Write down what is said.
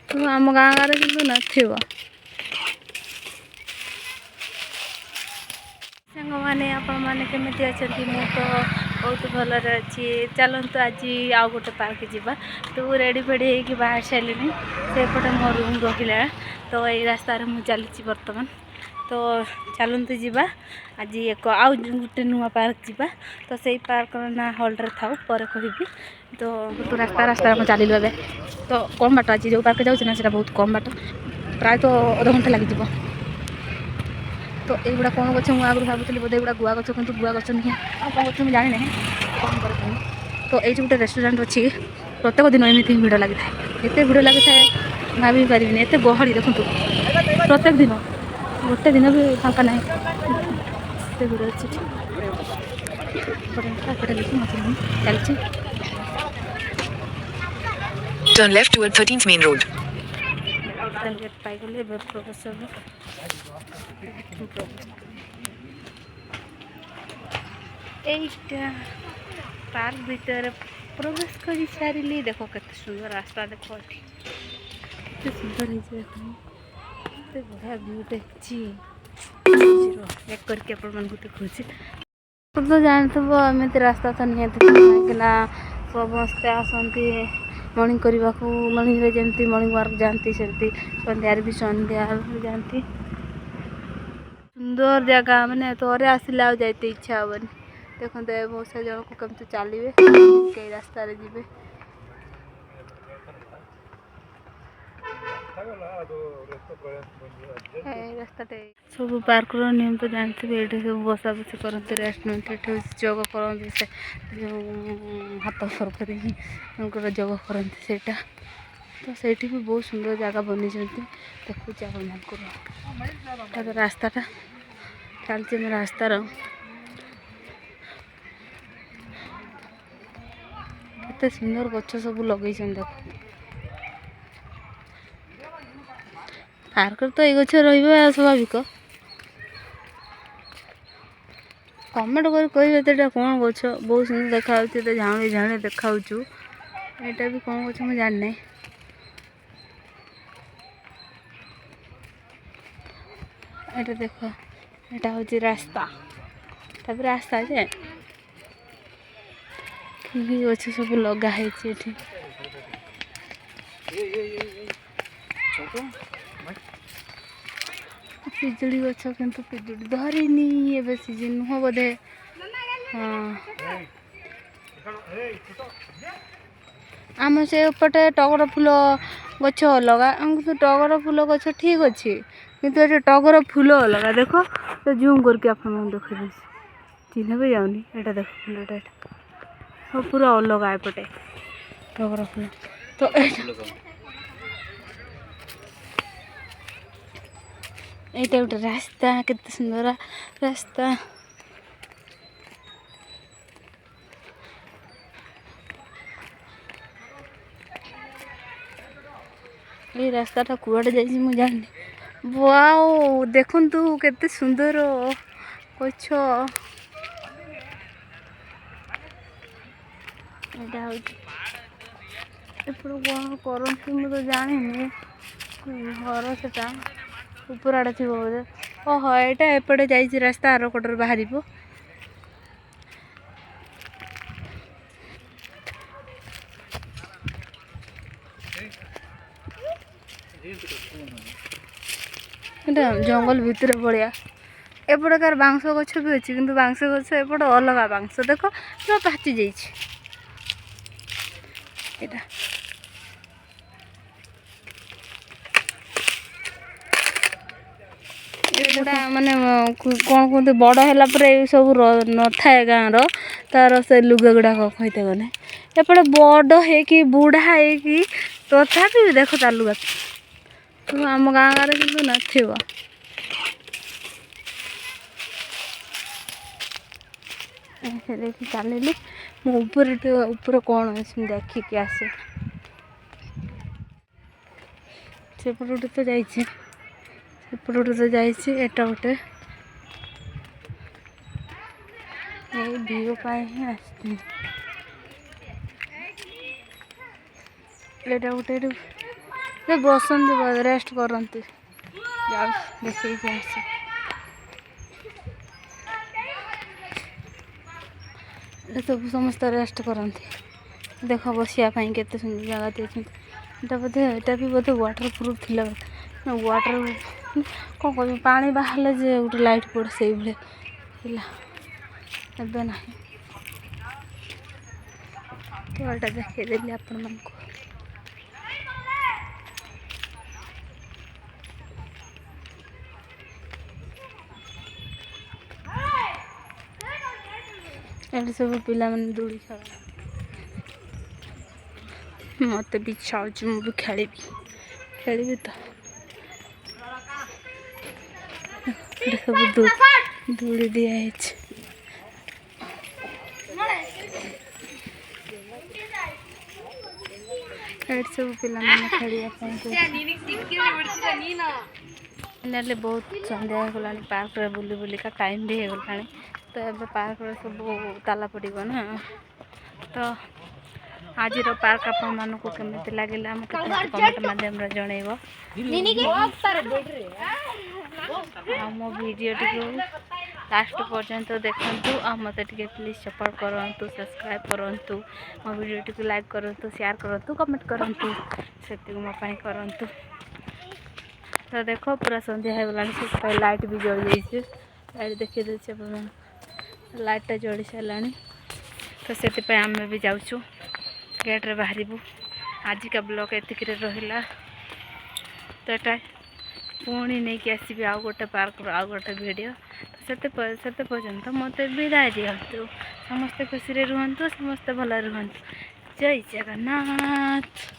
तो आम गाँ गाँव कितु नथिबो सांग मैंने आपण मैंने केमिति अछंती मु तो बहुत भलरे अच्छी चलतु आज आउ गोटे पार्क जावा तो रेडी फेडी हो बाहर सारे सेपटे मो रूम रहा तो यही रास्तार मुझे चली बर्तमान तो चलतु जावा आज एक आउ गोटे नुआ पार्क जावा तो सही पार्क ना हल्रे था पर कहि तो रास्ता रास्ता मैं चलू ए तो कम बाट आज जो पार्क जाऊँ ना बहुत कम बाट प्राय तो अध घंटा लगे तो युवा कौन गच मुझे आगुरी भावुली बोधे युवा गुआ गच कितु गुआ गच नुहे कौन गच मुझे जानी ना कौन कर तो ये गोटे रेस्टोरेंट अच्छी प्रत्येक दिन एमती भिड़ लगी था एत भिड़ लगी था भाभी पारि एत गहली देखु प्रत्येक दिन गोटे दिन भी फाँका ना एत भिड़ अच्छी चलती Turn left toward 13th Main Road. Gate पाइगले प्रवेश एटा पार्क भीतर प्रवेश कर सारे देख के सुंदर रास्ता देख सुंदर है बढ़िया व्यू देखी एक करके देखुची तो जानते एमती रास्ता तो निहत कहीं समस्ते आसती मर्निंग करने को मर्निंग रे जमती मर्निंग वर्क जाती सेमती संध्यार भी संध्या जाती सुंदर जगह मैंने थोड़े आसला जाते इच्छा हेनी देखते बहुत सारे जन को कमी चलिए कई रास्ता जी रास्ता सब पार्क नियम तो जानते ये सब बसा बसी करते रेस्टोरेंट ये जोग करते से जो हाथ फर कर जोग करते सेटा तो सेठी भी बहुत सुंदर जगह बनी देखुचे आप रास्ताटा चलती रास्तार केते सुंदर गछ सब लगे देख पार्क तो ये गछ रहा स्वाभाविक कमेंट कर कहे कौन गछ बहुत सुंदर देखा झाणी झाणी देखा यहाँ भी कौन गछ मुझे जानी ये देख यहाँ हूँ रास्ता तब रास्ता जे कि गछ सब लगाई पिजुड़ी गछ किंतु पिजुड़ी धरनी ए सीजन नुह बोधे हाँ आम से पटे टगर फूल गछ अलग तो टगर फूल गछ ठीक अच्छे किंतु ये टगर फूल अलग देख तो जूम करके आप देख चिन्ह भी जाऊनी यहाँ देख फूलटा सब पूरा अलग एपटे टगर फूल तो यहाँ गोटे रास्ता केते सुंदर रास्ता ये रास्ताटा कुआड़े जाइए मुझे जानी वाओ देखु केते सुंदर गछ यहाँ हूँ कौन करती मुझे जानी घर से ऊपर आड़े थी बोधे ओहो यहाँ एपटे जाइए रास्ता आर कटर बाहर जंगल भितर भाया एपटे कार बांस गछ भी अच्छी किंतु बांस गछ एपटे अलग बांस देख पूरा पाची जाइए माने कौन कहते बड़ है सब न थाए गाँव तार से लुगा गुड़ाक कहते गने एपटे बड़ है बुढ़ा है तथापि देख तार लुगा तो आम गाँ गाँव कितु नथिबो देखी चलिली ऊपर कौन अच्छे देखिकी आसे सेपटे तो जाइए सेपटे तो जाइए एटा गोटे व्यू ही आसती एटा गोटे ସେ ବସନ୍ତି ରେଷ୍ଟ କରନ୍ତି। ଯାଉ ଦେଖେଇକି ଆସ। ଏ ସବୁ ସମସ୍ତେ ରେଷ୍ଟ କରନ୍ତି। ଦେଖ ବସିବା ପାଇଁ କେତେ ସୁନ୍ଦର ଜାଗା ଦେଇଛନ୍ତି। ଏଇଟା ବି ବୋଧେ ୱାଟର ପ୍ରୁଫ୍ ଥିଲା। ୱାଟର କ'ଣ କହିବି, ପାଣି ବାହାରିଲେ ଯେ ଗୋଟେ ଲାଇଟ୍ ପଡ଼େ ସେଇଭଳିଆ ଥିଲା, ଏବେ ନାହିଁ। ତ ଏଇଟା ଦେଖେଇଦେଲି ଆପଣମାନଙ୍କୁ। ଏଠି ସବୁ ପିଲାମାନେ ଦୋଳି ଖେଳ। ମୋତେ ବି ଇଚ୍ଛା ହେଉଛି, ମୁଁ ବି ଖେଳିବି ତ। ଏଠି ସବୁ ଦୋଳି ଦିଆହେଇଛି। ଏଠି ସବୁ ପିଲାମାନେ ଖେଳିବା ପାଇଁ ନେଲେ। ବହୁତ ସନ୍ଧ୍ୟା ହେଇଗଲାଣି, ପାର୍କରେ ବୁଲିକା ଟାଇମ୍ ବି ହେଇଗଲାଣି। ତ ଏବେ ପାର୍କରେ ସବୁ ତାଲା ପଡ଼ିବ ନା। ତ ଆଜିର ପାର୍କ ଆପଣମାନଙ୍କୁ କେମିତି ଲାଗିଲା ମୋତେ କମେଣ୍ଟ ମାଧ୍ୟମରେ ଜଣାଇବ। ଆଉ ମୋ ଭିଡ଼ିଓଟିକୁ ଲାଷ୍ଟ ପର୍ଯ୍ୟନ୍ତ ଦେଖନ୍ତୁ। ଆଉ ମୋତେ ଟିକେ ପ୍ଲିଜ୍ ସପୋର୍ଟ କରନ୍ତୁ, ସବସ୍କ୍ରାଇବ୍ କରନ୍ତୁ, ମୋ ଭିଡ଼ିଓଟିକୁ ଲାଇକ୍ କରନ୍ତୁ, ସେୟାର କରନ୍ତୁ, କମେଣ୍ଟ କରନ୍ତୁ। ସେତିକି ମୋ ପାଇଁ କରନ୍ତୁ। ତ ଦେଖ ପୁରା ସନ୍ଧ୍ୟା ହେଇଗଲାଣି, ସେଥିପାଇଁ ଲାଇଟ୍ ବି ଜଳିଯାଇଛି। ଲାଇଟ୍ ଦେଖେଇ ଦେଉଛି ଆପଣମାନଙ୍କୁ। ଲାଇଟ୍ଟା ଜଳି ସାରିଲାଣି। ତ ସେଥିପାଇଁ ଆମେ ବି ଯାଉଛୁ, ଗେଟ୍ରେ ବାହାରିବୁ। ଆଜିକା ବ୍ଲଗ୍ ଏତିକିରେ ରହିଲା। ତ ଏଟା ପୁଣି ନେଇକି ଆସିବି ଆଉ ଗୋଟେ ପାର୍କର ଆଉ ଗୋଟେ ଭିଡ଼ିଓ। ସେତେ ପର୍ଯ୍ୟନ୍ତ ମୋତେ ବିଦାୟ ଦିଅନ୍ତୁ। ସମସ୍ତେ ଖୁସିରେ ରୁହନ୍ତୁ, ସମସ୍ତେ ଭଲରେ ରୁହନ୍ତୁ। ଜୟ ଜଗନ୍ନାଥ।